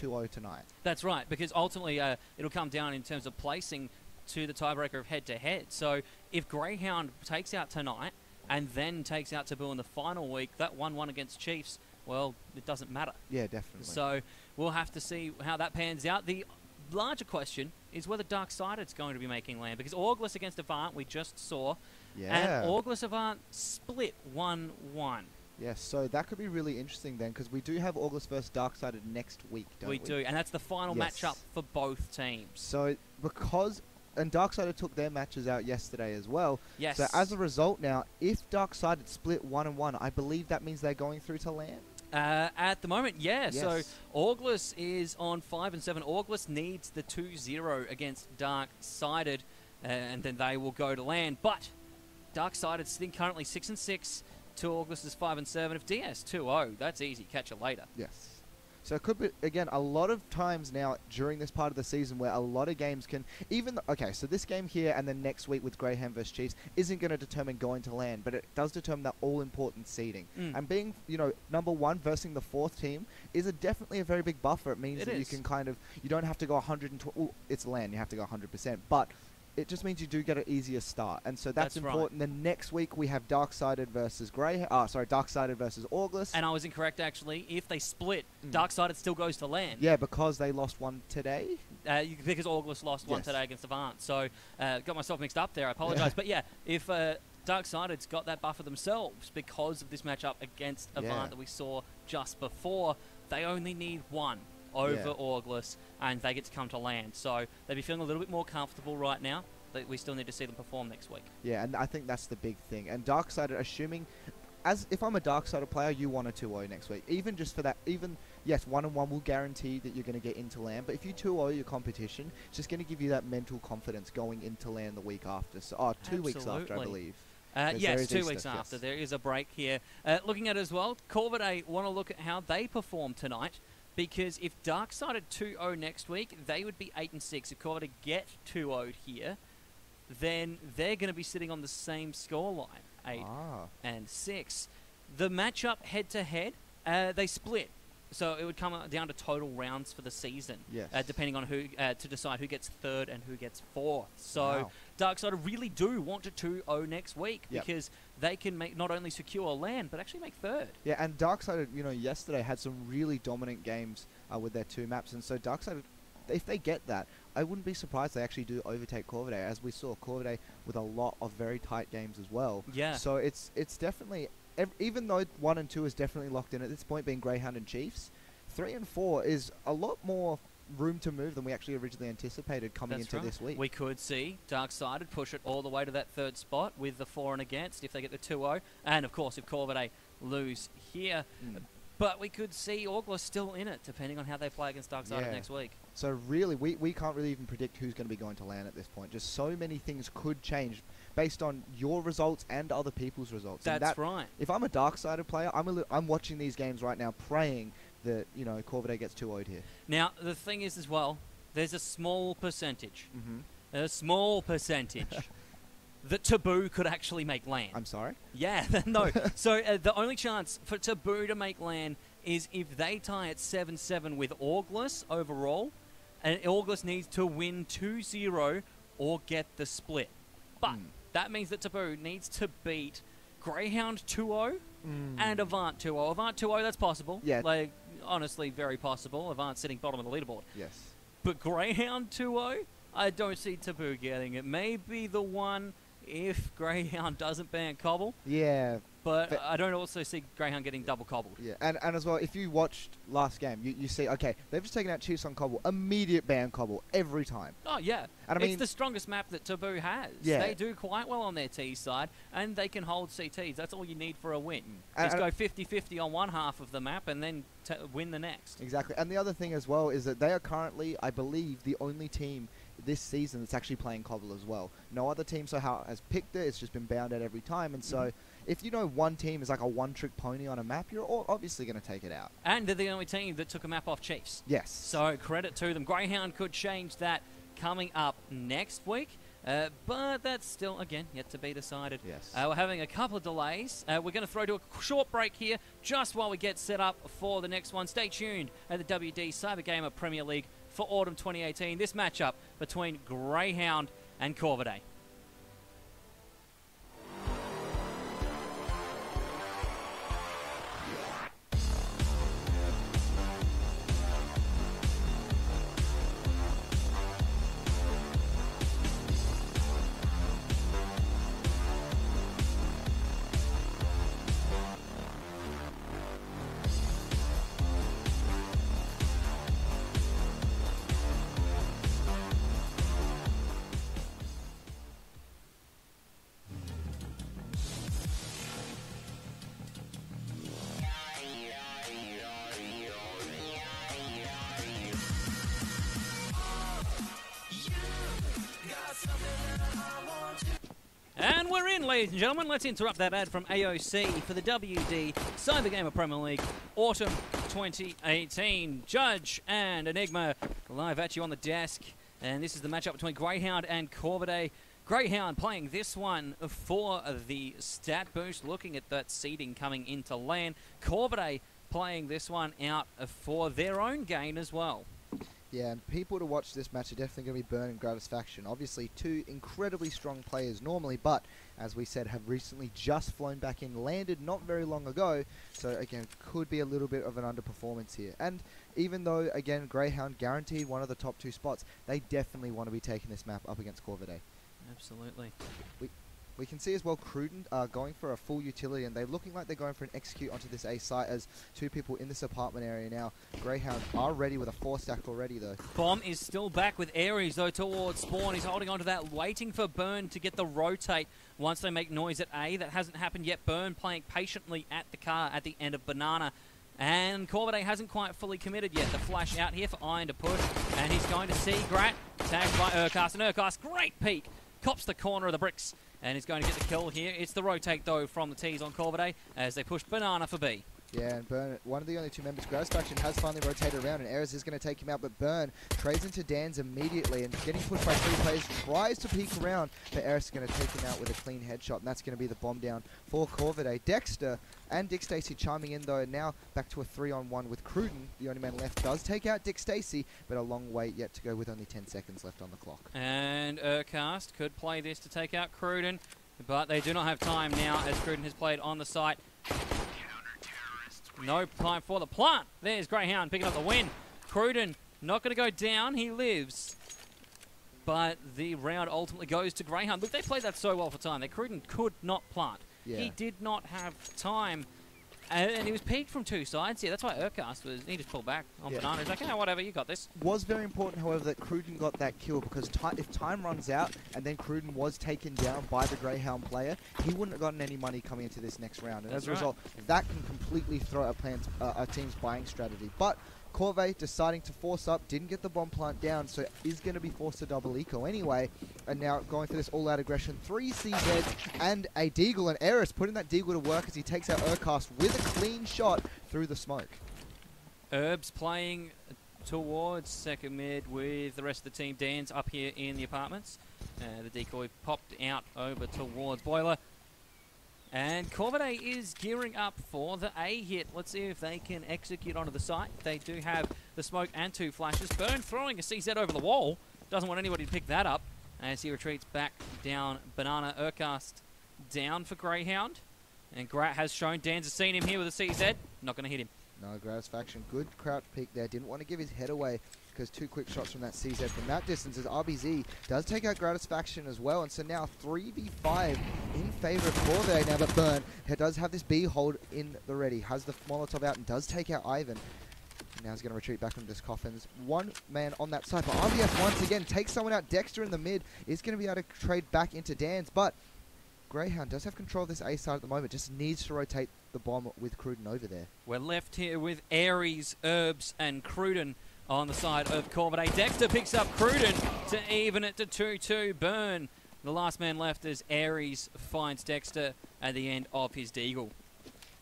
2-0 tonight. That's right, because ultimately it'll come down in terms of placing to the tiebreaker of head-to-head. So if Grayhound takes out tonight and then takes out Taboo in the final week, that 1-1 against Chiefs, well, it doesn't matter. Yeah, definitely. So we'll have to see how that pans out. The larger question is whether Darksided's going to be making land, because Auglis against Avant we just saw, and Auglis Avant split 1-1. Yes, so that could be really interesting then, because we do have Auglis versus Darksided next week, don't we? We do, and that's the final matchup for both teams. So because... And Darksided took their matches out yesterday as well. Yes. So as a result now, if Darksided split 1-1, I believe that means they're going through to land? At the moment, yeah. Yes. So Auglis is on 5-7. Auglis needs the 2-0 against Darksided, and then they will go to land. But Darksided sitting currently 6-6 to Auglis' 5-7. If DS 2-0, that's easy. Catch you later. Yes. So it could be, again, a lot of times now during this part of the season where a lot of games can, okay, so this game here and then next week with Grayhound versus Chiefs isn't going to determine going to land, but it does determine that all-important seeding. And being, number one versus the fourth team is definitely a very big buffer. It means that you can kind of, you don't have to go 120, it's land, you have to go 100%, but it just means you do get an easier start, and so that's important. Right. Then next week we have Darksided versus Darksided versus Auglis. And I was incorrect actually. If they split, Darksided still goes to land. Yeah, because they lost one today. Because Auglis lost one today against Avant. So got myself mixed up there. I apologise, but yeah, if Darksided's got that buffer themselves because of this matchup against Avant that we saw just before, they only need one over Auglis, and they get to come to land. So they'd be feeling a little bit more comfortable right now. We still need to see them perform next week. Yeah, and I think that's the big thing. And Darksided, assuming, if I'm a Darksided player, you want a 2-0 next week. Even just for that, yes, 1-1 will guarantee that you're going to get into land, but if you 2-0 your competition, it's just going to give you that mental confidence going into land the week after. So, 2 weeks after, I believe. Yes, 2 weeks after. There is a break here. Looking at it as well, Corvidae want to look at how they perform tonight. Because if Darksided 2-0 next week, they would be 8-6. If Corvidae get 2-0'd here, then they're going to be sitting on the same scoreline, 8-6. The matchup head-to-head, they split. So it would come down to total rounds for the season, depending on who to decide who gets third and who gets fourth. So Darksided really do want to 2-0 next week because they can not only secure land, but actually make third. Yeah, and Darksided, yesterday had some really dominant games with their 2 maps. And so Darksided, if they get that, I wouldn't be surprised they actually do overtake Corvidae, as we saw Corvidae with a lot of very tight games as well. Yeah. So it's definitely... even though 1 and 2 is definitely locked in at this point, being Grayhound and Chiefs, 3 and 4 is a lot more room to move than we actually originally anticipated coming into this week. We could see Darksided push it all the way to that 3rd spot with the 4 and against if they get the 2-0, and of course if Corvidae lose here. But we could see Auglis still in it, depending on how they play against Darksided next week. So really, we can't really even predict who's going to be going to land at this point. Just so many things could change based on your results and other people's results. That's right. If I'm a Darksided player, I'm watching these games right now, praying that Corvidae gets 2-0'd here. Now the thing is as well, there's a small percentage, that Taboo could actually make land. I'm sorry? Yeah, no. So the only chance for Taboo to make land is if they tie at 7-7 with Auglis overall, and Auglis needs to win 2-0 or get the split. But that means that Taboo needs to beat Grayhound 2-0 and Avant 2-0. Avant 2-0, that's possible. Yeah. Like, honestly, very possible. Avant sitting bottom of the leaderboard. Yes. But Grayhound 2-0, I don't see Taboo getting it. Maybe the one if Grayhound doesn't ban Cobble. Yeah. But I don't also see Grayhound getting double cobbled. Yeah, and as well, if you watched last game, you see, okay, they've just taken out Chiefs on Cobble, immediate ban Cobble every time. Oh, yeah. And I mean, it's the strongest map that Taboo has. Yeah. They do quite well on their T side, and they can hold CTs. That's all you need for a win. Just go 50-50 on one half of the map and then win the next. Exactly. And the other thing as well is that they are currently, I believe, the only team this season that's actually playing Cobble as well. No other team has picked it. It's just been bound out every time. And so if one team is like a one-trick pony on a map, you're obviously going to take it out. And they're the only team that took a map off Chiefs. Yes. So credit to them. Grayhound could change that coming up next week. But that's still, again, yet to be decided. Yes. We're having a couple of delays. We're going to throw to a short break here just while we get set up for the next one. Stay tuned at the WD Cybergamer Premier League for Autumn 2018. This matchup between Grayhound and Corvidae. And we're in, ladies and gentlemen. Let's interrupt that ad from AOC for the WD Cybergamer Premier League Autumn 2018. Judge and Enigma live at you on the desk. And this is the matchup between Grayhound and Corvidae. Grayhound playing this one for the stat boost, looking at that seeding coming into LAN. Corvidae playing this one out for their own gain as well. Yeah, and people to watch this match are definitely going to be Burn and Gratisfaction. Obviously, two incredibly strong players normally, but as we said, have recently just flown back in, landed not very long ago. So again, could be a little bit of an underperformance here. And even though, again, Grayhound guaranteed one of the top 2 spots, they definitely want to be taking this map up against Corvidae. Absolutely. We can see as well Cruden are going for a full utility, and they're looking like they're going for an execute onto this A site as 2 people in this apartment area now. Grayhound are ready with a 4-stack already, though. Bomb is still back with Ares, though, towards spawn. He's holding on to that, waiting for Burn to get the rotate once they make noise at A. That hasn't happened yet. Burn playing patiently at the car at the end of Banana. And Corvidae hasn't quite fully committed yet. The flash out here for Iron to push, and he's going to see Grat tagged by Urcast. And Urcast, great peek, cops the corner of the bricks. And he's going to get the kill here. It's the rotate, though, from the T's on Corvidae as they push Banana for B. Yeah, and Burn, one of the only 2 members, Gratisfaction, has finally rotated around, and Ares is going to take him out, but Burn trades into Dan's immediately, and getting pushed by 3 players, tries to peek around, but Ares is going to take him out with a clean headshot, and that's going to be the bomb down for Corvidae. Dexter and Dick Stacey chiming in, though, and now back to a 3-on-1 with Cruden. The only man left does take out Dick Stacey, but a long way yet to go with only 10 seconds left on the clock. And Urcast could play this to take out Cruden, but they do not have time now as Cruden has played on the site. No time for the plant. There's Grayhound picking up the win. Cruden not going to go down. He lives. But the round ultimately goes to Grayhound. Look, they played that so well for time. That Cruden could not plant. Yeah. He did not have time. And he was peaked from 2 sides. Yeah, that's why Urcast was. He just pulled back on Banana. He's like, yeah, whatever, you got this. Was very important, however, that Cruden got that kill because if time runs out and then Cruden was taken down by the Grayhound player, he wouldn't have gotten any money coming into this next round. And as a result, that can completely throw a team's buying strategy. But Corvidae deciding to force up, didn't get the bomb plant down, so is going to be forced to double eco anyway. And now going for this all-out aggression, 3 CZs and a Deagle, and Ares putting that Deagle to work as he takes out Urcast with a clean shot through the smoke. Herbs playing towards second mid with the rest of the team. Dan's up here in the apartments. The decoy popped out over towards Boiler. And Corvidae is gearing up for the A hit. Let's see if they can execute onto the site. They do have the smoke and 2 flashes. Burn throwing a CZ over the wall. Doesn't want anybody to pick that up as he retreats back down Banana. Urcast down for Grayhound. And Grat has shown Dan's has seen him here with a CZ. Not going to hit him. No, Gratisfaction, good crouch peek there. Didn't want to give his head away because 2 quick shots from that CZ from that distance as RBZ does take out Gratisfaction as well. And so now 3v5 in favor of Corvidae now, but Burn does have this B hold in the ready. Has the Molotov out and does take out Ivan. Now he's going to retreat back into this coffins. 1 man on that side, but RBS once again takes someone out. Dexter in the mid is going to be able to trade back into Dan's, but Grayhound does have control of this A side at the moment, just needs to rotate the bomb with Cruden over there. We're left here with Ares, Herbs, and Cruden on the side of Corvidae. Dexter picks up Cruden to even it to 2-2. Burn, the last man left as Ares finds Dexter at the end of his Deagle.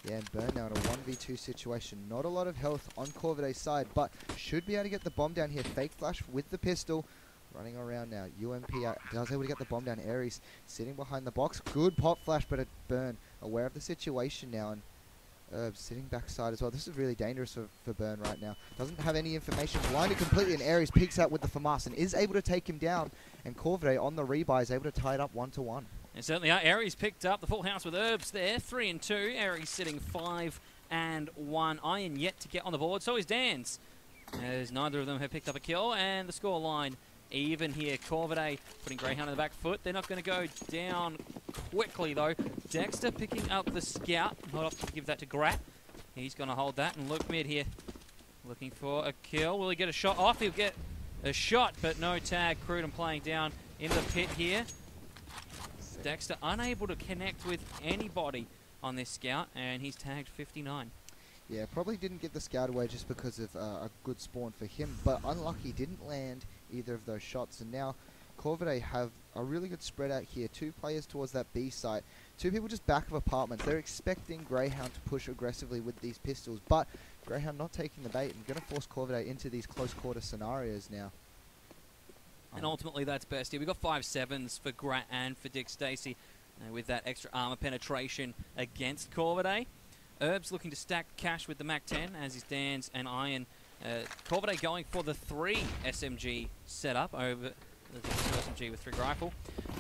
Yeah, and Burn now in a 1v2 situation. Not a lot of health on Corvidae's side, but should be able to get the bomb down here. Fake flash with the pistol. Running around now. UMP does able to get the bomb down. Aries sitting behind the box. Good pop flash, but a burn. Aware of the situation now, and sitting backside as well. This is really dangerous for Burn right now. Doesn't have any information. Blinded completely, and Aries peeks out with the FAMAS and is able to take him down. And Corvidae on the rebuy is able to tie it up 1-1. And certainly are. Aries picked up the full house with Herbs there. 3-2. Aries sitting 5-1. Iron yet to get on the board. So is Dan's, as neither of them have picked up a kill. And the score line even here. Corvidae putting Grayhound on the back foot. They're not going to go down quickly, though. Dexter picking up the scout. Hold up to give that to Grat. He's going to hold that and look mid here. Looking for a kill. Will he get a shot off? He'll get a shot, but no tag. Cruden playing down in the pit here. Dexter unable to connect with anybody on this scout, and he's tagged 59. Yeah, probably didn't get the scout away just because of a good spawn for him, but unlucky, didn't land either of those shots. And now Corvidae have a really good spread out here. 2 players towards that B site, 2 people just back of apartments. They're expecting Grayhound to push aggressively with these pistols, but Grayhound not taking the bait and going to force Corvidae into these close quarter scenarios now. And ultimately that's best here. We've got 5-7s for Grat and for Dick Stacey with that extra armor penetration against Corvidae. Herbs looking to stack cash with the MAC-10 as is Dan's and Iron. Corvidae going for the 3 SMG setup over the 2 SMG with 3 rifle.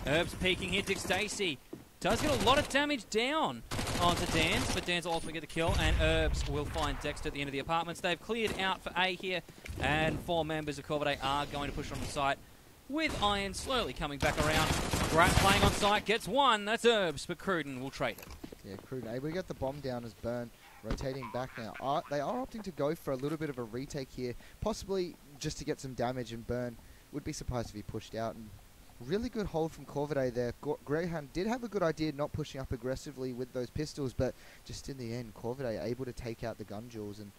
Herbs peeking here. Dick Stacey does get a lot of damage down onto Dan's, but Dan's will ultimately get the kill, and Herbs will find Dexter at the end of the apartments. They've cleared out for A here, and 4 members of Corvidae are going to push on the site, with Iron slowly coming back around. Grat playing on site, gets 1, that's Herbs, but Cruden will trade it. Yeah, Cruden able to get the bomb down as Burn rotating back now. They are opting to go for a little bit of a retake here, possibly just to get some damage, and Burn would be surprised if he pushed out. And really good hold from Corvidae there. Grayhound did have a good idea not pushing up aggressively with those pistols, but just in the end, Corvidae able to take out the gun jewels, and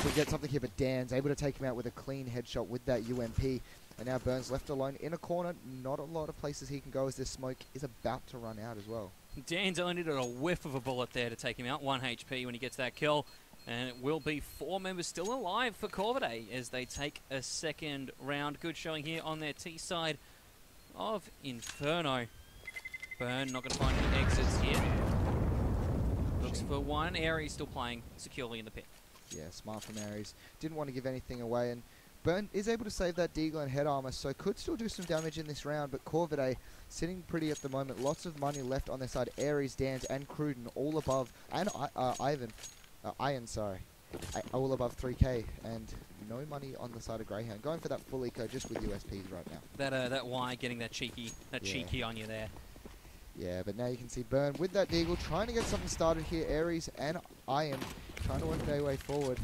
could get something here, but Dan's able to take him out with a clean headshot with that UMP. And now Burns left alone in a corner. Not a lot of places he can go as this smoke is about to run out as well. Dan's only needed a whiff of a bullet there to take him out. 1 HP when he gets that kill. And it will be 4 members still alive for Corvidae as they take a second round. Good showing here on their T side of Inferno. Burn not going to find any exits here. Looks for 1. Aries still playing securely in the pit. Yeah, smart from Aries. Didn't want to give anything away, and Burn is able to save that Deagle and head armor, so could still do some damage in this round, but Corvidae sitting pretty at the moment. Lots of money left on their side. Aries, Dan's, and Cruden all above, and Iron, sorry. All above 3k, and no money on the side of Grayhound. Going for that full eco just with USPs right now. That Y getting that cheeky on you there. Yeah, but now you can see Burn with that Deagle trying to get something started here. Aries and Iron trying to work their way forward.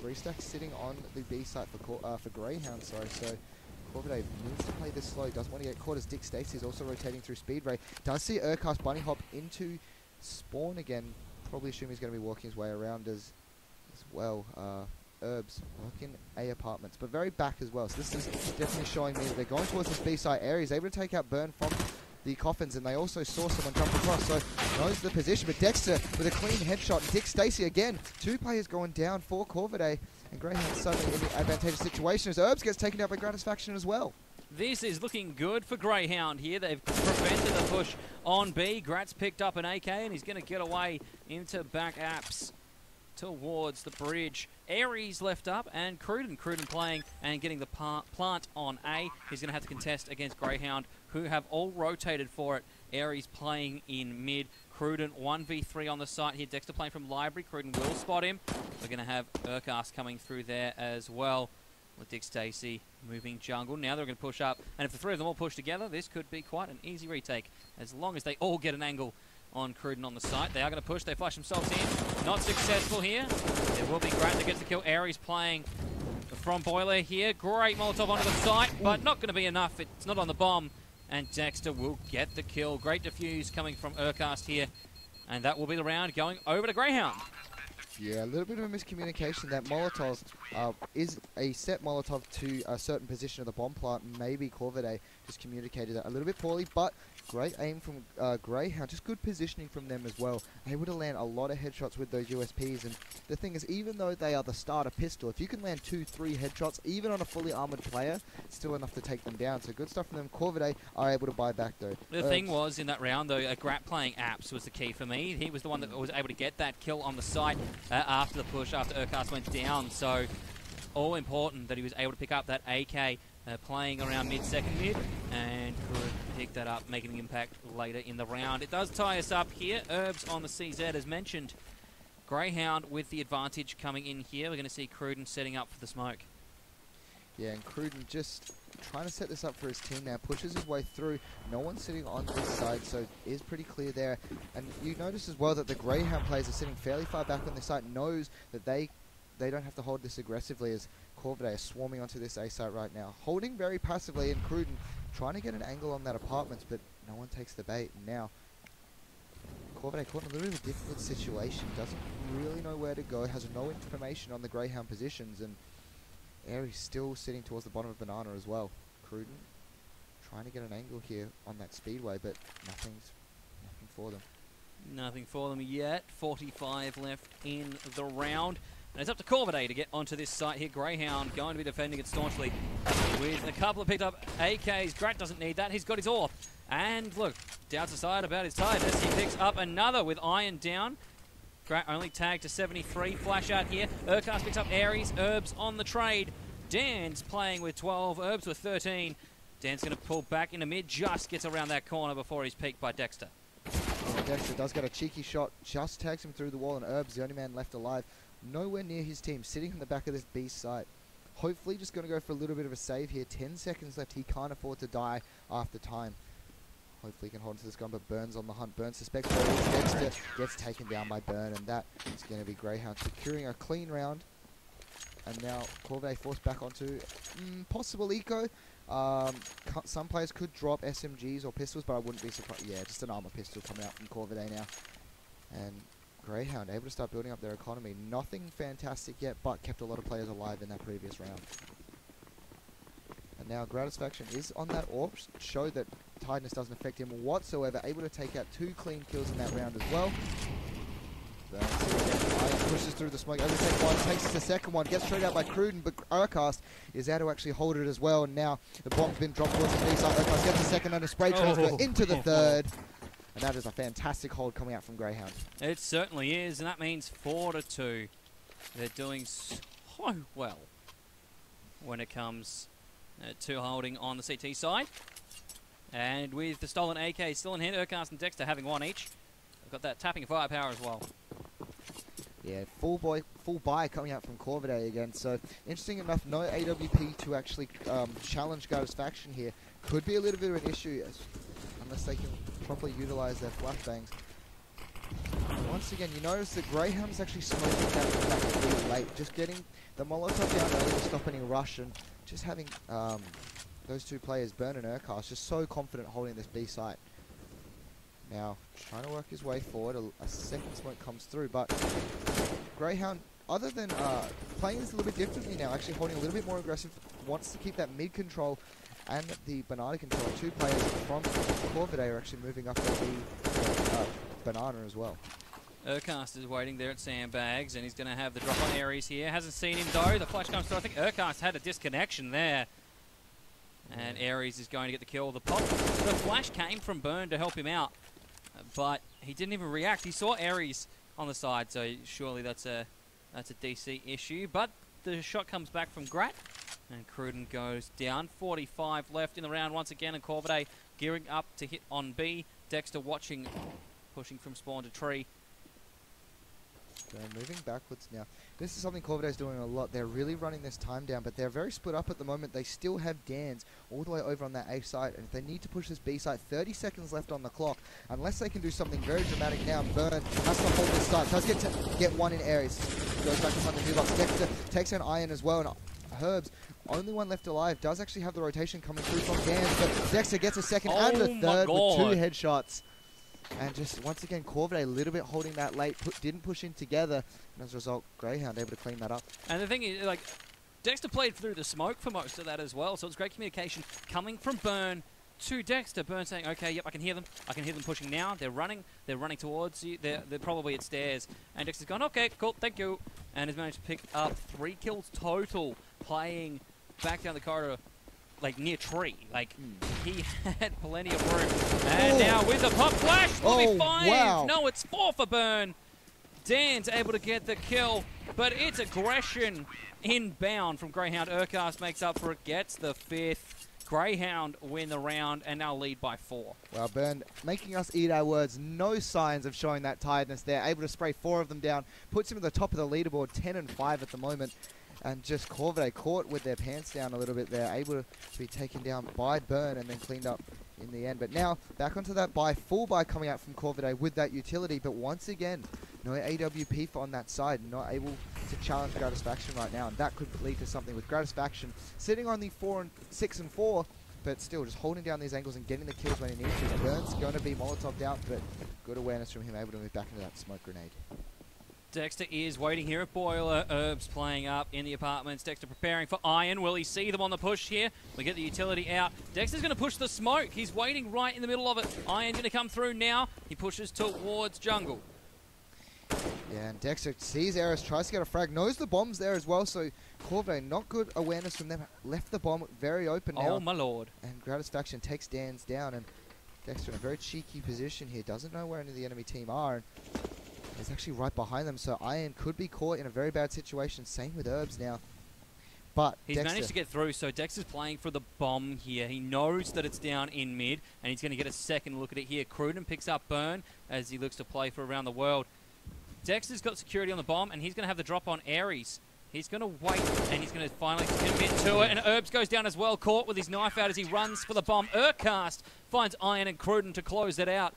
Restack sitting on the B site for Grayhound, sorry, so Corvidae needs to play this slow, doesn't want to get caught as Dick Stacey is also rotating through Speed Ray. Does see Urcast bunny hop into spawn again, probably assume he's going to be walking his way around as well. Herbs working A apartments, but very back as well, so this is definitely showing me that they're going towards this B site area. He's able to take out Burn from the coffins, and they also saw someone jump across, so knows the position, but Dexter with a clean headshot, and Dick Stacey again, 2 players going down for Corvidae, and Grayhound suddenly in the advantageous situation as Herbs gets taken out by Gratisfaction as well. This is looking good for Grayhound here. They've prevented the push on B. Grat's picked up an AK, and he's going to get away into back apps towards the bridge. Aries left up, and Cruden playing and getting the plant on A. He's going to have to contest against Grayhound, who have all rotated for it. Aries playing in mid. Cruden 1v3 on the site here. Dexter playing from library. Cruden will spot him. We're going to have Urcast coming through there as well, with Dick Stacey moving jungle. Now they're going to push up, and if the 3 of them all push together, this could be quite an easy retake, as long as they all get an angle on Cruden on the site. They are going to push. They flush themselves in. Not successful here. It will be Grat that gets the kill. Aries playing from Boiler here. Great Molotov onto the site, but not going to be enough. It's not on the bomb, and Dexter will get the kill. Great defuse coming from Urcast here, and that will be the round going over to Grayhound. Yeah, a little bit of a miscommunication. That Molotov is a set Molotov to a certain position of the bomb plant. Maybe Corvidae just communicated that a little bit poorly, but Great aim from Grayhound, just good positioning from them as well. Able to land a lot of headshots with those USPs, and the thing is, even though they are the starter pistol, if you can land 2-3 headshots, even on a fully armored player, it's still enough to take them down. So good stuff from them. Corvidae are able to buy back though. The thing was, in that round though, Grat playing Apps was the key for me. He was the one that was able to get that kill on the site after the push, after Urcast went down. So all important that he was able to pick up that AK playing around mid-second mid, and could pick that up, making an impact later in the round. It does tie us up here. Herbs on the CZ, as mentioned. Grayhound with the advantage coming in here. We're going to see Cruden setting up for the smoke. Yeah, and Cruden just trying to set this up for his team now. Pushes his way through. No one's sitting on this side, so it is pretty clear there. And you notice as well that the Grayhound players are sitting fairly far back on this side, knows that they don't have to hold this aggressively, as Corvidae are swarming onto this A site right now. Holding very passively, and Cruden trying to get an angle on that apartment, but no one takes the bait. And now Corvidae caught in a little bit of a difficult situation. Doesn't really know where to go, has no information on the Grayhound positions, and Aries still sitting towards the bottom of Banana as well. Cruden trying to get an angle here on that speedway, but nothing for them. Nothing for them yet. 45 left in the round. And it's up to Corvidae to get onto this site here. Grayhound going to be defending it staunchly with a couple of picked up AKs. Grat doesn't need that. He's got his AWP. And look, doubts aside about his tiredness. He picks up another with Iron down. Grat only tagged to 73. Flash out here. Urcast picks up Aries. Herbs on the trade. Dan's playing with 12. Herbs with 13. Dan's going to pull back into mid. Just gets around that corner before he's peeked by Dexter. Dexter does get a cheeky shot. Just tags him through the wall, and Herbs the only man left alive. Nowhere near his team, sitting in the back of this B site. Hopefully just going to go for a little bit of a save here. 10 seconds left. He can't afford to die after time. Hopefully he can hold on to this gun, but Burn's on the hunt. Burn suspects Dexter gets taken down by Burn, and that is going to be Grayhound securing a clean round. And now Corvidae forced back onto possible eco. Some players could drop SMGs or pistols, but I wouldn't be surprised. Yeah, just an armor pistol coming out from Corvidae now. And Grayhound able to start building up their economy. Nothing fantastic yet, but kept a lot of players alive in that previous round. And now Gratisfaction is on that AWP, show that tiredness doesn't affect him whatsoever. Able to take out 2 clean kills in that round as well. Iron pushes through the smoke, overtakes one, takes the second one, gets straight out by Cruden, but Urcast is out to actually hold it as well. And now the bomb's been dropped towards the B side. Urcast gets the second and a spray transfer into the third. And that is a fantastic hold coming out from Grayhound. It certainly is, and that means 4-2. They're doing so well when it comes to holding on the CT side. And with the stolen AK still in hand, Urcast and Dexter having one each. They've got that tapping firepower as well. Yeah, full buy coming out from Corvidae again. So, interesting enough, no AWP to actually challenge Gratisfaction here. Could be a little bit of an issue, unless they can properly utilize their flashbangs. Once again, you notice that Grayhound's actually smoking that really late. Just getting the Molotov down early to stop any rush, and just having those two players, Burn and Urcast, just so confident holding this B site. Now, trying to work his way forward, a second smoke comes through, but Grayhound, other than playing this a little bit differently now, actually holding a little bit more aggressive, wants to keep that mid control and the Banana control. 2 players from Corvidae are actually moving up to the Banana as well. Urcast is waiting there at Sandbags, and he's going to have the drop on Aries here. Hasn't seen him though. The flash comes through. I think Urcast had a disconnection there. And Aries is going to get the kill. The pop, the flash came from Burn to help him out, but he didn't even react. He saw Aries on the side, so surely that's a DC issue. But the shot comes back from Grat, and Cruden goes down. 45 left in the round once again, and Corvidae gearing up to hit on B. Dexter watching, pushing from spawn to tree. They're moving backwards now. This is something Corvidae is doing a lot. They're really running this time down, but they're very split up at the moment. They still have Dans all the way over on that A site, and if they need to push this B site, 30 seconds left on the clock. Unless they can do something very dramatic now, Burn has to hold this site. Does get one in Aries. Goes back to front of the box. Dexter takes an Iron as well, and Herbs, only one left alive, does actually have the rotation coming through from Dans, but Dexter gets a second and a third with 2 headshots. And just, once again, Corvidae a little bit holding that late, didn't push in together, and as a result, Grayhound able to clean that up. And the thing is, like, Dexter played through the smoke for most of that as well, so it's great communication coming from Burn to Dexter. Burn saying, okay, yep, I can hear them. I can hear them pushing now. They're running towards you. They're probably at stairs. And Dexter's gone, okay, cool, thank you. And has managed to pick up 3 kills total, playing back down the corridor, like near tree. Like, he had plenty of room. And now with a pop flash, will be 5. Wow. No, it's 4 for Burn. Dan's able to get the kill, but it's aggression inbound from Grayhound. Urcast makes up for it, gets the 5th. Grayhound win the round and now lead by 4. Well, Burn making us eat our words. No signs of showing that tiredness there. Able to spray 4 of them down. Puts him at the top of the leaderboard, 10 and 5 at the moment. And just Corvidae caught with their pants down a little bit there. Able to be taken down by Burn and then cleaned up in the end. But now back onto that buy. Full buy coming out from Corvidae with that utility. But once again, no AWP on that side. Not able to challenge Gratisfaction right now. And that could lead to something with Gratisfaction sitting on the 6 and 4. But still just holding down these angles and getting the kills when he needs to. Burn's going to be Molotov'd out. But good awareness from him. Able to move back into that smoke grenade. Dexter is waiting here at Boiler. Herbs playing up in the apartments. Dexter preparing for Iron. Will he see them on the push here? We get the utility out. Dexter's going to push the smoke. He's waiting right in the middle of it. Iron going to come through now. He pushes towards jungle. Yeah, and Dexter sees Eris, tries to get a frag, knows the bomb's there as well, so Corvidae, not good awareness from them, left the bomb very open now. Oh my lord. And Gratisfaction takes Dan's down, and Dexter in a very cheeky position here, doesn't know where any of the enemy team are, and he's actually right behind them, so Iron could be caught in a very bad situation, same with Herbs now. But he's managed to get through, so Dexter's playing for the bomb here. He knows that it's down in mid, and he's going to get a second look at it here. Cruden picks up Burn as he looks to play for around the world. Dexter's got security on the bomb, and he's going to have the drop on Ares. He's going to wait, and he's going to finally commit to it. And Herbs goes down as well, caught with his knife out as he runs for the bomb. Urcast finds Iron and Cruden to close it out.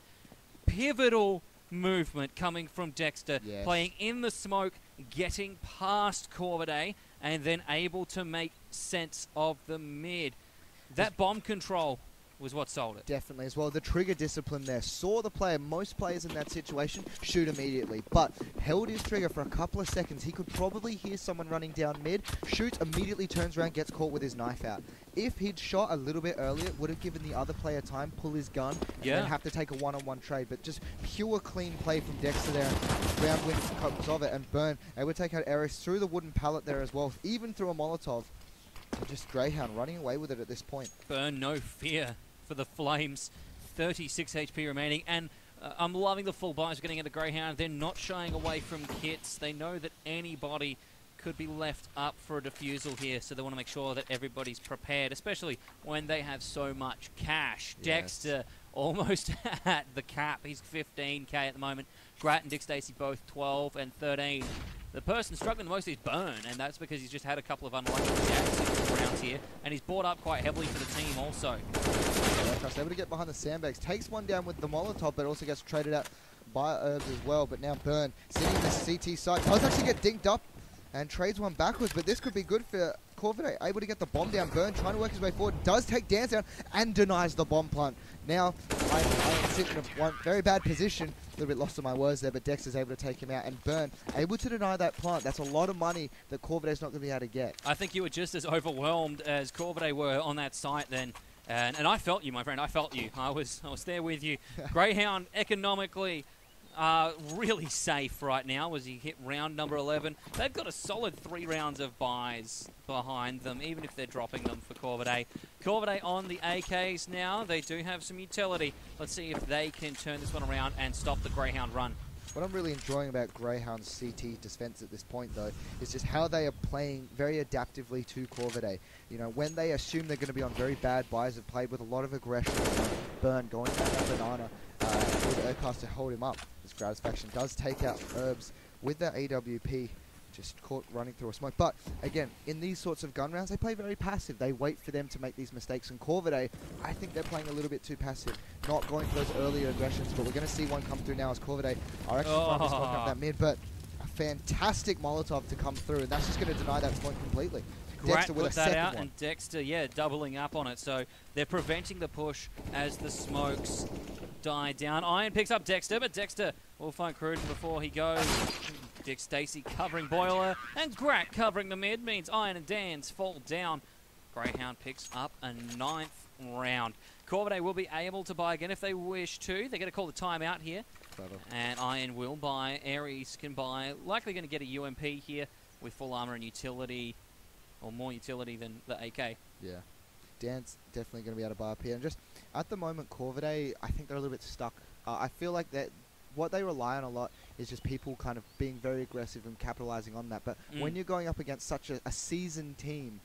Pivotal movement coming from Dexter, yes. Playing in the smoke, getting past Corvidae, and then able to make sense of the mid. That bomb control was what sold it. Definitely as well. The trigger discipline there. Saw the player, most players in that situation, shoot immediately. But held his trigger for a couple of seconds. He could probably hear someone running down mid, shoots, immediately turns around, gets caught with his knife out. If he'd shot a little bit earlier, it would have given the other player time, pull his gun, and then have to take a one-on-one trade. But just pure clean play from Dexter there. Round wins comes of it, and Burn able to take out Eris through the wooden pallet there as well, even through a Molotov. And just Grayhound running away with it at this point. Burn, no fear for the Flames. 36 HP remaining, and I'm loving the full buys getting into Grayhound. They're not shying away from kits. They know that anybody could be left up for a defusal here, so they want to make sure that everybody's prepared, especially when they have so much cash. Yes. Dexter almost at the cap. He's 15k at the moment. Grat and Dick Stacey both 12 and 13. The person struggling the most is Burn, and that's because he's just had a couple of unlucky rounds here, and he's bought up quite heavily for the team also. Yeah, able to get behind the sandbags, takes one down with the Molotov, but also gets traded out by Herbs as well. But now Burn sitting in the CT site does actually get dinked up and trades one backwards, but this could be good for Corvidae, able to get the bomb down. Burn trying to work his way forward, does take Dance down and denies the bomb plant. Now I sit in a very bad position, a little bit lost on my words there, but Dexter's able to take him out, and Burn able to deny that plant. That's a lot of money that Corvidae's not going to be able to get. I think you were just as overwhelmed as Corvidae were on that site then. And I felt you, my friend. I felt you. I was there with you. Grayhound economically really safe right now as he hit round number 11. They've got a solid 3 rounds of buys behind them, even if they're dropping them for Corvidae. Corvidae on the AKs now. They do have some utility. Let's see if they can turn this one around and stop the Grayhound run. What I'm really enjoying about Greyhound's CT defense at this point, though, is just how they are playing very adaptively to Corvidae. You know, when they assume they're going to be on very bad buys, have played with a lot of aggression. Burn going down that banana with Urcast to hold him up. This Gratisfaction does take out Herbs with that AWP. Just caught running through a smoke. But, again, in these sorts of gun rounds, they play very passive. They wait for them to make these mistakes. And Corvidae, I think they're playing a little bit too passive. Not going for those earlier aggressions. But we're going to see one come through now as Corvidae are actually trying to smoke up that mid. But a fantastic Molotov to come through. And that's just going to deny that smoke completely. Dexter with a second one. And Dexter, yeah, doubling up on it. So they're preventing the push as the smokes die down. Iron picks up Dexter, but Dexter will find Cruden before he goes. Dick Stacey covering Boiler, and Grat covering the mid means Iron and Dan's fall down. Grayhound picks up a 9th round. Corvidae will be able to buy again if they wish to. They're going to call the timeout here. Clever. And Iron will buy. Ares can buy. Likely going to get a UMP here with full armor and utility, or more utility than the AK. Yeah. Dan's definitely going to be able to buy up here. And just at the moment, Corvidae, I think they're a little bit stuck. I feel like that what they rely on a lot is just people kind of being very aggressive and capitalizing on that. But when you're going up against such a seasoned team,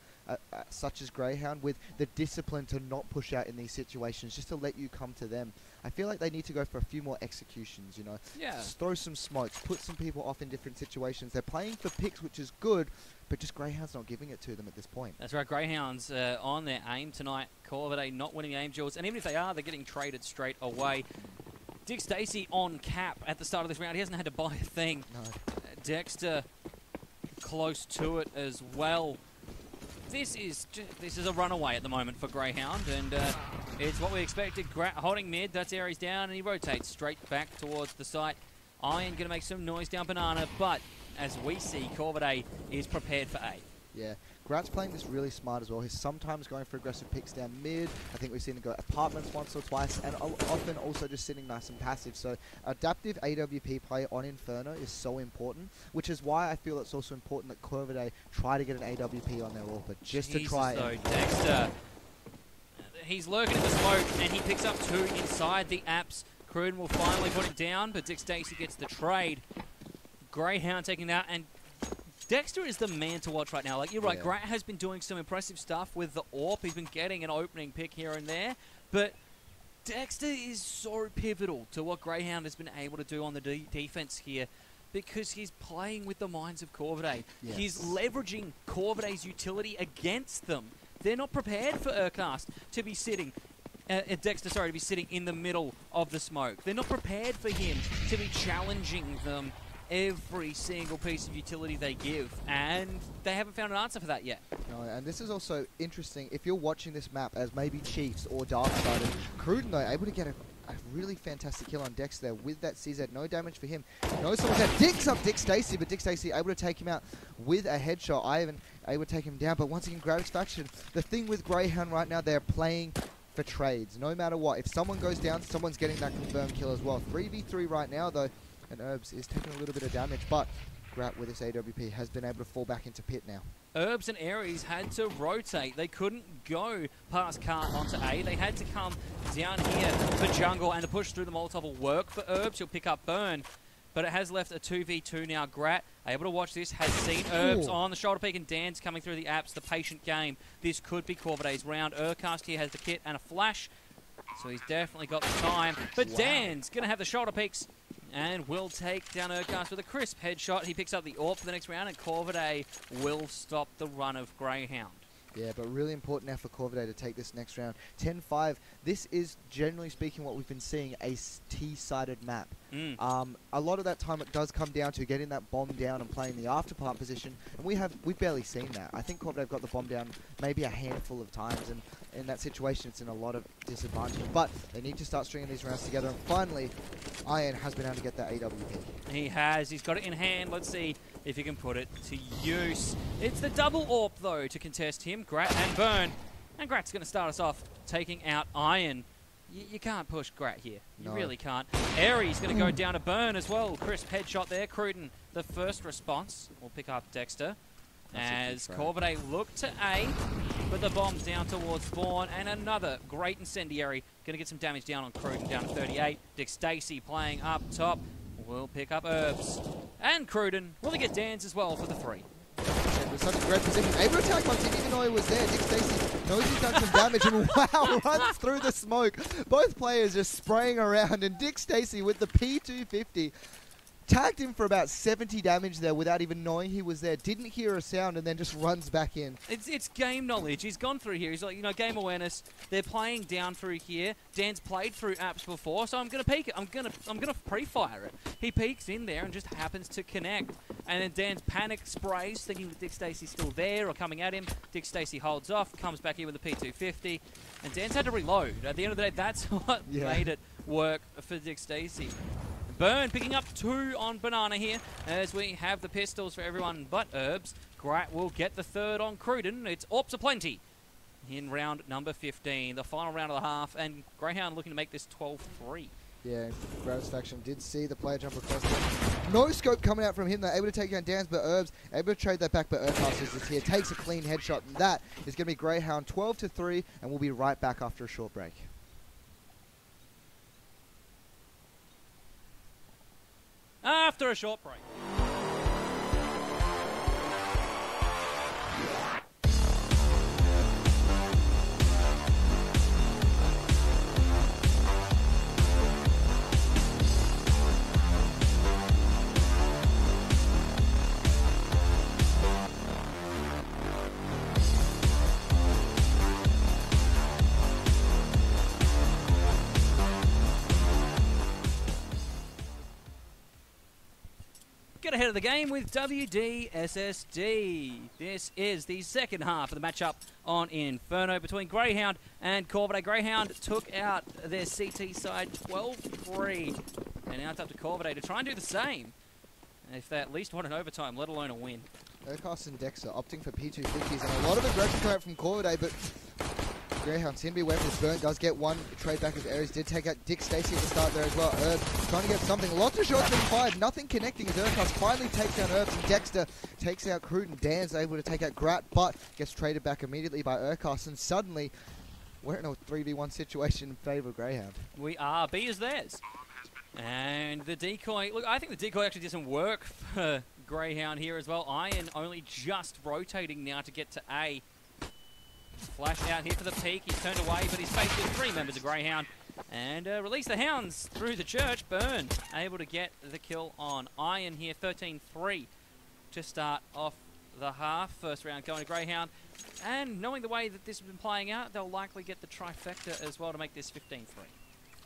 such as Grayhound, with the discipline to not push out in these situations, just to let you come to them, I feel like they need to go for a few more executions, you know. Yeah. Just throw some smokes, put some people off in different situations. They're playing for picks, which is good, but just Grayhound's not giving it to them at this point. That's right, Greyhound's on their aim tonight. Corvidae not winning aim duels, and even if they are, they're getting traded straight away. Dick Stacey on cap at the start of this round. He hasn't had to buy a thing. No. Dexter close to it as well. This is a runaway at the moment for Grayhound, and it's what we expected. Holding mid, that's Ares down, and he rotates straight back towards the site. Iron going to make some noise down Banana, but as we see, Corvidae is prepared for A. Yeah, Grat's playing this really smart as well. He's sometimes going for aggressive picks down mid. I think we've seen him go apartments once or twice, and often also just sitting nice and passive. So adaptive AWP play on Inferno is so important, which is why I feel it's also important that Corvidae try to get an AWP on their AWP, just to try it. Dexter, he's lurking in the smoke, and he picks up 2 inside the apps. Cruden will finally put it down, but Dick Stacey gets the trade. Grayhound taking that, and Dexter is the man to watch right now. Like, you're right, Grat has been doing some impressive stuff with the AWP. He's been getting an opening pick here and there, but Dexter is so pivotal to what Grayhound has been able to do on the defense here, because he's playing with the minds of Corvidae. Yes. He's leveraging Corvidae's utility against them. They're not prepared for Urcast to be sitting Dexter, sorry, to be sitting in the middle of the smoke. They're not prepared for him to be challenging them every single piece of utility they give, and they haven't found an answer for that yet. No, and this is also interesting, if you're watching this map as maybe Chiefs or Darksiders, Cruden, though, able to get a really fantastic kill on Dex there with that CZ. No damage for him. No, someone's had Dicks up Dick Stacey, but Dick Stacey able to take him out with a headshot. Ivan able to take him down, but once again, Gratisfaction. The thing with Grayhound right now, they're playing for trades. No matter what, if someone goes down, someone's getting that confirmed kill as well. 3v3 right now, though, and Herbs is taking a little bit of damage, but Grat with this AWP has been able to fall back into pit now. Herbs and Ares had to rotate. They couldn't go past Cart onto A. They had to come down here for jungle, and to push through the Molotov will work for Herbs. He'll pick up Burn, but it has left a 2v2 now. Grat, able to watch this, has seen Herbs on the shoulder peak, and Dan's coming through the apps. The patient game. This could be Corvidae's round. Urcast here has the kit and a flash, so he's definitely got the time. But Dan's going to have the shoulder peaks, and will take down Urcast with a crisp headshot. He picks up the AWP for the next round, and Corvidae will stop the run of Grayhound. Yeah, but really important now for Corvidae to take this next round. 10-5. This is, generally speaking, what we've been seeing, a T-sided map. A lot of that time it does come down to getting that bomb down and playing the afterpart position, and we've barely seen that. I think Corvidae got the bomb down maybe a handful of times, and in that situation it's in a lot of disadvantage. But they need to start stringing these rounds together, and finally, Iron has been able to get that AWP. He has. He's got it in hand. Let's see if he can put it to use. It's the double AWP, though, to contest him. Grat and Burn. And Grat's going to start us off, taking out Iron. You can't push Grat here. You really can't. Ares going to go down to Burn as well. Crisp headshot there. Cruden, the first response. We'll pick up Dexter. As Corvidae look to A, but the bomb's down towards Spawn, and another great incendiary. Going to get some damage down on Cruden, down to 38. Dick Stacey playing up top. We'll pick up Herbs. And Cruden. Will they get Dan's as well for the 3? It was such a great position. Able to attack once, didn't even know he was there. Dick Stacey knows he's done some damage, and wow, runs through the smoke. Both players just spraying around, and Dick Stacey with the P250 tagged him for about 70 damage there without even knowing he was there. Didn't hear a sound, and then just runs back in. It's game knowledge. He's gone through here. He's like, you know, game awareness. They're playing down through here. Dan's played through apps before, so I'm gonna peek it. I'm gonna pre-fire it. He peeks in there and just happens to connect. And then Dan's panic sprays, thinking that Dick Stacey's still there or coming at him. Dick Stacey holds off, comes back in with the P250, and Dan's had to reload. At the end of the day, that's what made it work for Dick Stacey. Burn picking up 2 on Banana here, as we have the pistols for everyone but Herbs. Grat will get the 3rd on Cruden. It's AWPs aplenty. in round number 15, the final round of the half, and Grayhound looking to make this 12-3. Yeah, Gratisfaction did see the player jump across there. No scope coming out from him. They're able to take down Dans, but Herbs able to trade that back, but Urcast is here. Takes a clean headshot, and that is going to be Grayhound 12-3, and we'll be right back after a short break. After a short break. Get ahead of the game with WDSSD. This is the second half of the matchup on Inferno between Grayhound and Corvidae. Grayhound took out their CT side 12-3. And now it's up to Corvidae to try and do the same. If they at least want an overtime, let alone a win. Urcast and Dexter opting for P250s, and a lot of aggression coming out from Corvidae, but Grayhound seem to be away from his burn. Does get one trade back as Ares did take out Dick Stacy at the start there as well. Herbs trying to get something. Lots of shots being fired. Nothing connecting as Urcast finally takes down Herbs, and Dexter takes out Cruden. Dan's able to take out Grat, but gets traded back immediately by Urcast, and suddenly we're in a 3v1 situation in favour of Grayhound. We are. B is theirs. And the decoy, look, I think the decoy actually doesn't work for Grayhound here as well. Iron only just rotating now to get to A. Flash out here for the peak. He's turned away, but he's faced with 3 members of Grayhound. And release the Hounds through the church. Burn able to get the kill on Iron here. 13-3 to start off the half. First round going to Grayhound. And knowing the way that this has been playing out, they'll likely get the trifecta as well to make this 15-3.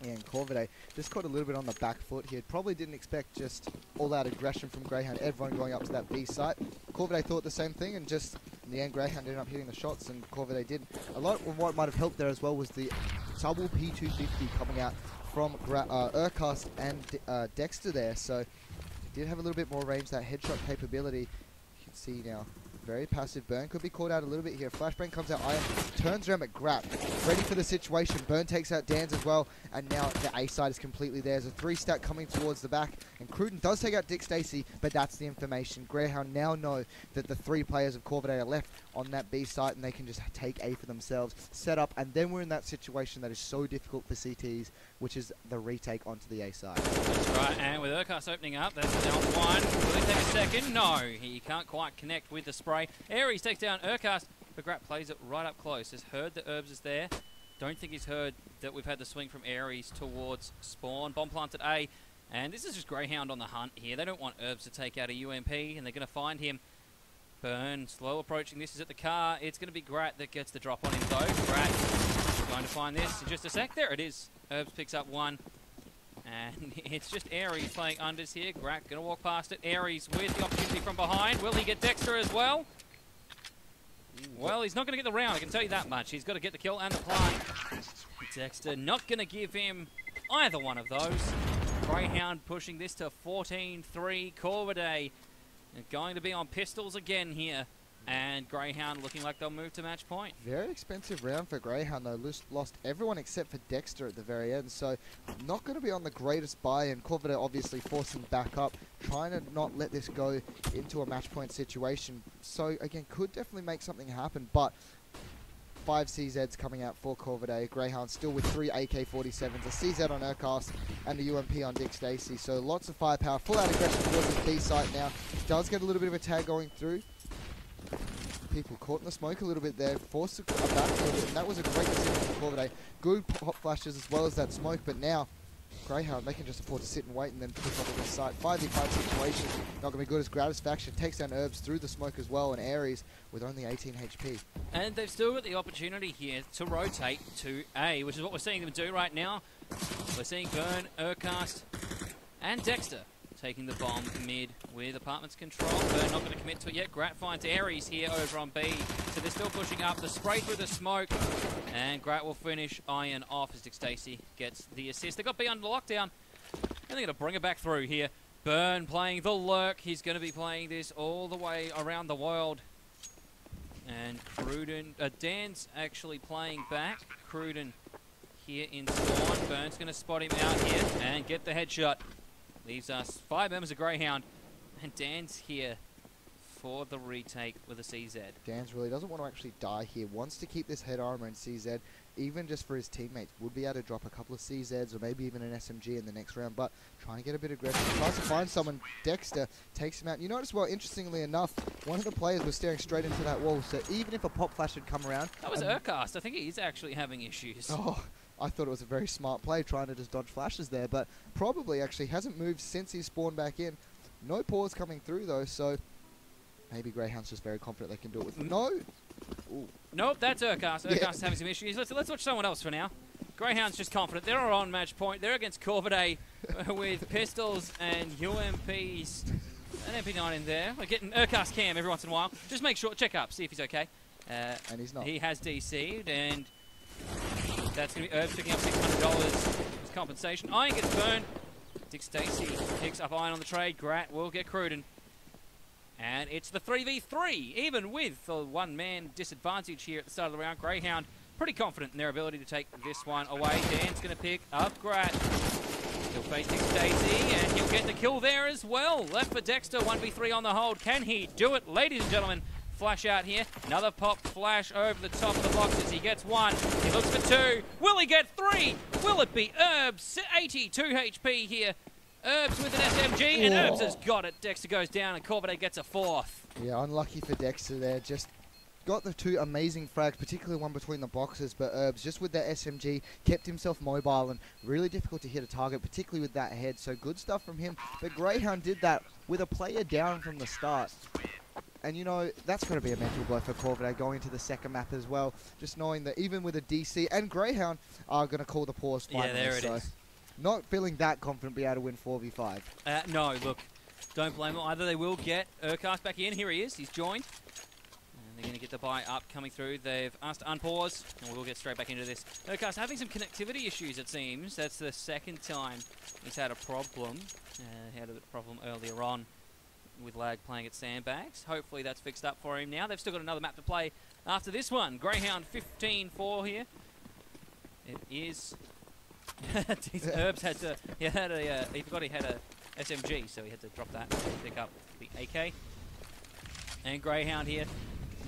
And Corvidae just caught a little bit on the back foot here. Probably didn't expect just all-out aggression from Grayhound, everyone going up to that B site. Corvidae thought the same thing, and just in the end, Grayhound ended up hitting the shots, and Corvidae did. A lot of what might have helped there as well was the double P250 coming out from Urcast and Dexter there, so did have a little bit more range, that headshot capability. You can see now. Very passive. Burn could be caught out a little bit here. Flashbang comes out. Iron turns around at Grat. Ready for the situation. Burn takes out Dan's as well. And now the A side is completely there. There's a 3-stack coming towards the back. And Cruden does take out Dick Stacy, but that's the information. Grayhound now know that the 3 players of Corvidae are left on that B site, and they can just take A for themselves, set up, and then we're in that situation that is so difficult for CTs, which is the retake onto the A side. That's right, and with Urcast opening up, that's down 1. Will he take a second? No, he can't quite connect with the spray. Ares takes down Urcast, but Grat plays it right up close. Has heard that Herbs is there. Don't think he's heard that we've had the swing from Ares towards spawn. Bomb planted A, and this is just Grayhound on the hunt here. They don't want Herbs to take out a UMP, and they're going to find him. Burn, slow approaching. This is at the car. It's going to be Grat that gets the drop on him, though. Grat going to find this in just a sec. There it is. Herbs picks up 1. And it's just Ares playing unders here. Grat going to walk past it. Ares with the opportunity from behind. Will he get Dexter as well? Well, he's not going to get the round, I can tell you that much. He's got to get the kill and the plant. Dexter not going to give him either one of those. Grayhound pushing this to 14-3. Corvidae going to be on pistols again here. And Grayhound looking like they'll move to match point. Very expensive round for Grayhound, though. Lost everyone except for Dexter at the very end, so not going to be on the greatest buy, and Corvidae obviously forcing back up, trying to not let this go into a match point situation. So, again, could definitely make something happen, but 5 CZs coming out for Corvidae. Grayhound still with 3 AK-47s, a CZ on Urcast, and a UMP on Dick Stacy. So lots of firepower, full out aggression towards the B site now. Does get a little bit of a tag going through. People caught in the smoke a little bit there, forced to come back a little bit, and that was a great decision for Corvidae. Good pop flashes as well as that smoke, but now Grayhound, they can just afford to sit and wait and then push off the site. 5v5 situation, not going to be good as Gratisfaction takes down Herbs through the smoke as well, and Ares with only 18 HP. And they've still got the opportunity here to rotate to A, which is what we're seeing them do right now. We're seeing Burn, Urcast, and Dexter taking the bomb mid with Apartments control. Burn not going to commit to it yet. Grat finds Ares here over on B. So they're still pushing up. The spray through the smoke. And Grat will finish Iron off as Dick Stacy gets the assist. They got B under lockdown. And they're going to bring it back through here. Burn playing the lurk. He's going to be playing this all the way around the world. And Cruden, Dan's actually playing back. Cruden here in spawn. Burn's going to spot him out here and get the headshot. Leaves us 5 members of Grayhound. And Dan's here for the retake with a CZ. Dan's really doesn't want to actually die here. Wants to keep this head armor and CZ, even just for his teammates. Would be able to drop a couple of CZs or maybe even an SMG in the next round, but trying to get a bit aggressive. Tries to find someone. Dexter takes him out. You notice, well, interestingly enough, one of the players was staring straight into that wall, so even if a pop flash had come around... That was Urcast. I think he's actually having issues. Oh, I thought it was a very smart play trying to just dodge flashes there, but probably actually hasn't moved since he spawned back in. No pause coming through though, so maybe Greyhound's just very confident they can do it with... No! Ooh. Nope, that's Urcast. Urcast is having some issues. Let's watch someone else for now. Greyhound's just confident. They're on match point. They're against Corvidae with pistols and UMPs. An MP9 in there. We're getting Urcast cam every once in a while. Just make sure, check up, see if he's okay. And he's not. He has DC'd, and that's going to be Herbs picking up $600 as compensation. Iron gets burned. Dick Stacey picks up Iron on the trade. Grat will get Cruden. And it's the 3v3, even with the one-man disadvantage here at the start of the round. Greyhound pretty confident in their ability to take this one away. Dan's going to pick up Grat. He'll face Dick Stacey, and he'll get the kill there as well. Left for Dexter, 1v3 on the hold. Can he do it? Ladies and gentlemen, flash out here. Another pop flash over the top of the boxes. He gets 1. He looks for 2. Will he get 3? Will it be Herbs? 82 HP here. Herbs with an SMG, and Herbs has got it. Dexter goes down, and Corvidae gets a 4th. Yeah, unlucky for Dexter there. Just got the 2 amazing frags, particularly one between the boxes, but Herbs, just with that SMG, kept himself mobile and really difficult to hit a target, particularly with that head. So good stuff from him. But Greyhound did that with a player down from the start. And, you know, that's going to be a mental blow for Corvidae going into the second map as well. Just knowing that even with a DC and Greyhound are going to call the pause finally. Yeah, there it is. Not feeling that confident be able to win 4v5. No, look, don't blame them. Either they will get Urcast back in. Here he is. He's joined. And they're going to get the buy up coming through. They've asked to unpause, and we'll get straight back into this. Urcast having some connectivity issues, it seems. That's the second time he's had a problem. He had a problem earlier on with lag playing at Sandbags. Hopefully that's fixed up for him now. They've still got another map to play after this one. Greyhound 15-4 here. It is... Herbs had to... He forgot he had a SMG, so he had to drop that to pick up the AK. And Greyhound here.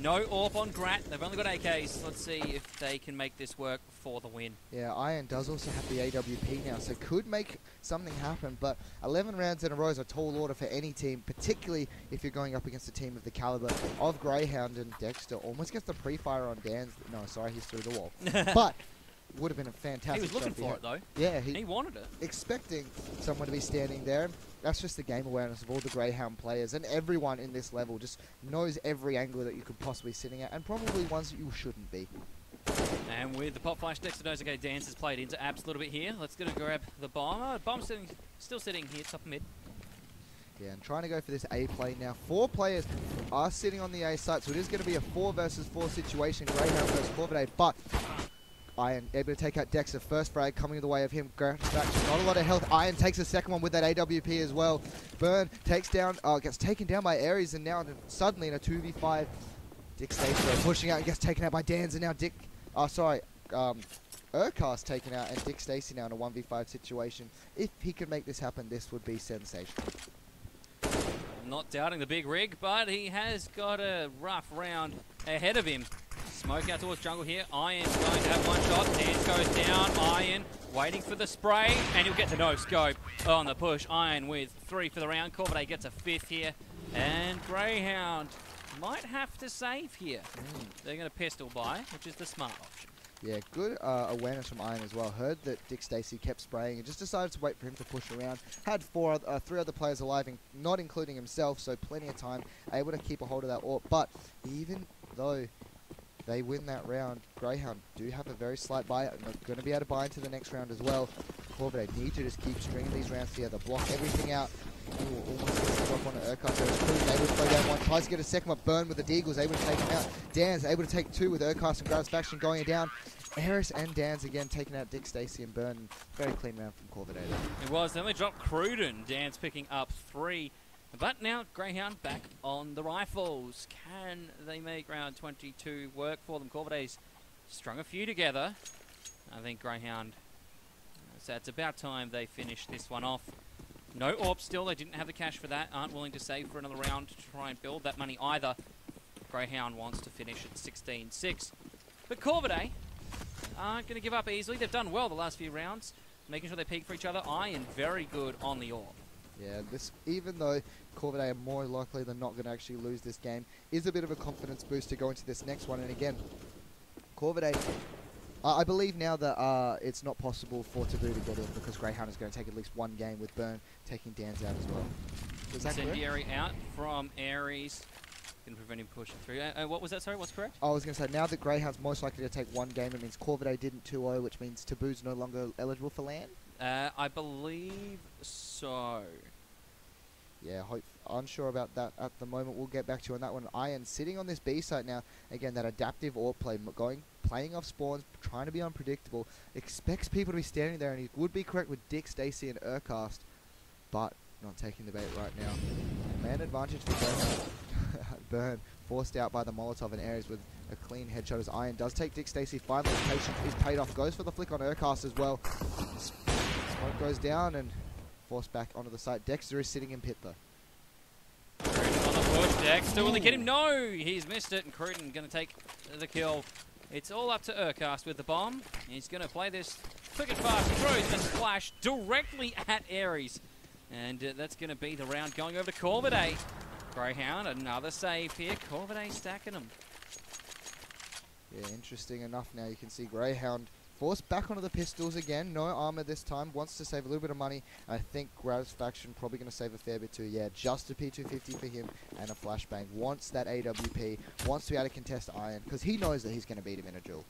No AWP on Grat. They've only got AKs. Let's see if they can make this work for the win. Yeah, Iron does also have the AWP now, so could make something happen. But 11 rounds in a row is a tall order for any team, particularly if you're going up against a team of the caliber of Greyhound. And Dexter almost gets the pre-fire on Dan's... No, sorry, he's through the wall. But... would have been a fantastic. He was looking for it though. Yeah, he wanted it. Expecting someone to be standing there. And that's just the game awareness of all the Greyhound players, and everyone in this level just knows every angle that you could possibly be sitting at, and probably ones that you shouldn't be. And with the pop flash, Dexter knows, okay, Dance has played into Abs a little bit here. Let's go to grab the bomb. Bomb's still sitting here, top mid. Yeah, and trying to go for this A play now. 4 players are sitting on the A site, so it is going to be a 4 versus 4 situation. Greyhound versus Corvidae, but Iron able to take out Dexter. First frag coming the way of him. Not a lot of health. Iron takes the second one with that AWP as well. Burn takes down, gets taken down by Ares, and now suddenly in a 2v5, Dick Stacey pushing out and gets taken out by Dans, and now Urcast taken out, and Dick Stacey now in a 1v5 situation. If he could make this happen, this would be sensational. Not doubting the big rig, but he has got a rough round ahead of him. Smoke out towards jungle here. Iron's going to have one shot. Dance goes down. Iron waiting for the spray, and he'll get the no-scope on the push. Iron with 3 for the round. Corvidae gets a 5th here. And Greyhound might have to save here. They're going to pistol buy, which is the smart option. Yeah, good awareness from Iron as well. Heard that Dick Stacey kept spraying and just decided to wait for him to push around. Had 3 other players alive, not including himself, so plenty of time. Able to keep a hold of that AWP. But even though they win that round, Greyhound do have a very slight buy. Going to be able to buy into the next round as well. Corvidae need to just keep stringing these rounds together, block everything out. Ooh, almost gets the drop on Urquhart. So Cruden able to throw down one, tries to get a second one. Burn with the Deagles, able to take him out. Dan's able to take 2 with Urquhart and Grab's faction going down. Eris and Dan's again taking out Dick Stacey and Burn. Very clean round from Corvidae. It was. Then they dropped Cruden. Dan's picking up 3 But now Grayhound back on the rifles. Can they make round 22 work for them? Corvidae's strung a few together. I think Grayhound, so it's about time they finish this one off. No AWP still, they didn't have the cash for that, aren't willing to save for another round to try and build that money either. Grayhound wants to finish at 16-6. But Corvidae aren't going to give up easily. They've done well the last few rounds, making sure they peak for each other. Iron very good on the AWP. Yeah, this, even though Corvidae are more likely than not going to actually lose this game, is a bit of a confidence boost to go into this next one. And again, Corvidae, I believe now that it's not possible for Taboo to get in because Grayhound is going to take at least one game with Burn taking Dan's out as well. Was that Incendiary out from Aries. Going to prevent him pushing through. What was that, sorry? What's correct? I was going to say, now that Greyhound's most likely to take one game, it means Corvidae didn't 2-0, which means Taboo's no longer eligible for LAN? I believe so. Yeah, unsure about that at the moment. We'll get back to you on that one. Iron sitting on this B site now. Again, that adaptive AWP play, playing off spawns, trying to be unpredictable. Expects people to be standing there, and he would be correct with Dick, Stacy, and Urcast, but not taking the bait right now. Man advantage for Greyhound. Burn forced out by the Molotov and Aries with a clean headshot as Iron does take Dick Stacy. Finally, patience is paid off. Goes for the flick on Urcast as well. Smoke goes down and forced back onto the site. Dexter is sitting in pit though. Cruden on the push. Dexter, will he get him? No! He's missed it, and Cruden going to take the kill. It's all up to Urcast with the bomb. He's going to play this quick and fast. Throws the flash directly at Aries. And that's going to be the round going over to Corvidae. Grayhound, another save here. Corvidae stacking them. Yeah, interesting enough now. You can see Grayhound forced back onto the pistols again. No armor this time. Wants to save a little bit of money. I think Gratisfaction probably going to save a fair bit too. Yeah, just a P250 for him and a flashbang. Wants that AWP. Wants to be able to contest Iron because he knows that he's going to beat him in a duel.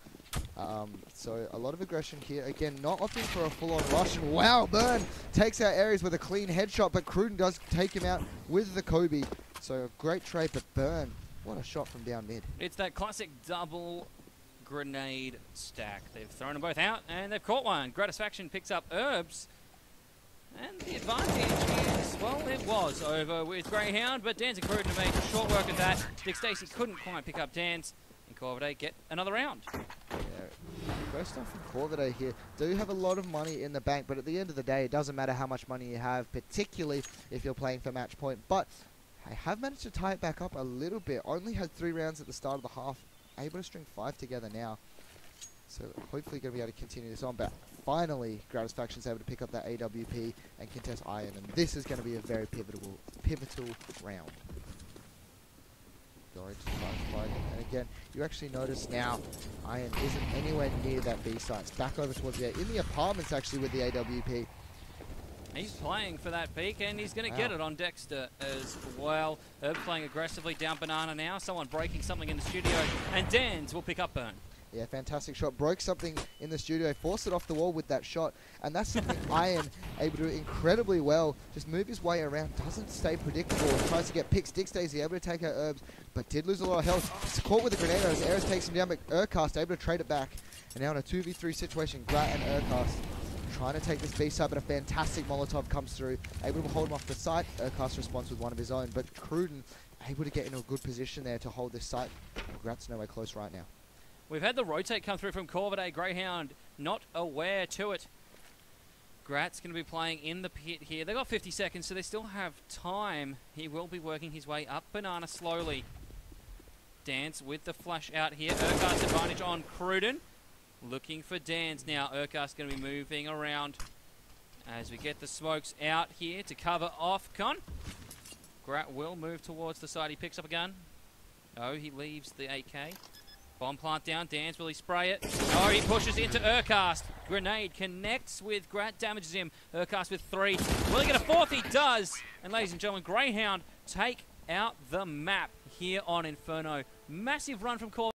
So a lot of aggression here. Again, not opting for a full-on rush. And wow, Burn takes out Aries with a clean headshot, but Cruden does take him out with the Kobe. So a great trade, but Burn, what a shot from down mid. It's that classic double grenade stack. They've thrown them both out, and they've caught one. Gratisfaction picks up Herbs. And the advantage is, well, it was over with Grayhound, but Dan's and Cruden made short work of that. Dick Stacy couldn't quite pick up Dan's, and Corvidae get another round. Yeah. First off, from Corvidae here, do have a lot of money in the bank, but at the end of the day, it doesn't matter how much money you have, particularly if you're playing for match point. But I have managed to tie it back up a little bit. Only had 3 rounds at the start of the half. Able to string 5 together now. So hopefully going to be able to continue this on. But finally, Gratisfaction's able to pick up that AWP and contest Iron. And this is going to be a very pivotal round. Going to fight. And again, you actually notice now Iron isn't anywhere near that B site. It's back over towards the A. In the apartments actually with the AWP. He's playing for that peak, and he's going to get it on Dexter as well. Herb playing aggressively down Banana now. Someone breaking something in the studio, and Dans will pick up Burn. Yeah, fantastic shot. Broke something in the studio, forced it off the wall with that shot, and that's something Iron able to do incredibly well. Just move his way around, doesn't stay predictable, tries to get picks. Dick stays able to take out Herbs, but did lose a lot of health. He's caught with a grenade as Ares takes him down, but Urcast able to trade it back. And now in a 2v3 situation, Grat and Urcast trying to take this B side, but a fantastic Molotov comes through, able to hold him off the site. Urcast responds with one of his own, but Cruden able to get in a good position there to hold this site. Grat's nowhere close right now. We've had the rotate come through from Corvidae. Grayhound not aware to it. Grat's going to be playing in the pit here. They've got 50 seconds, so they still have time. He will be working his way up Banana slowly. Dance with the flash out here. Urcast advantage on Cruden. Looking for Dan's now. Urcast going to be moving around as we get the smokes out here to cover off Con. Grat will move towards the side. He picks up a gun. No, he leaves the 8K. Bomb plant down. Dan's, will he spray it? No, he pushes into Urcast. Grenade connects with Grat, damages him. Urcast with 3. Will he get a 4th? He does. And ladies and gentlemen, Grayhound take out the map here on Inferno. Massive run from Corvidae.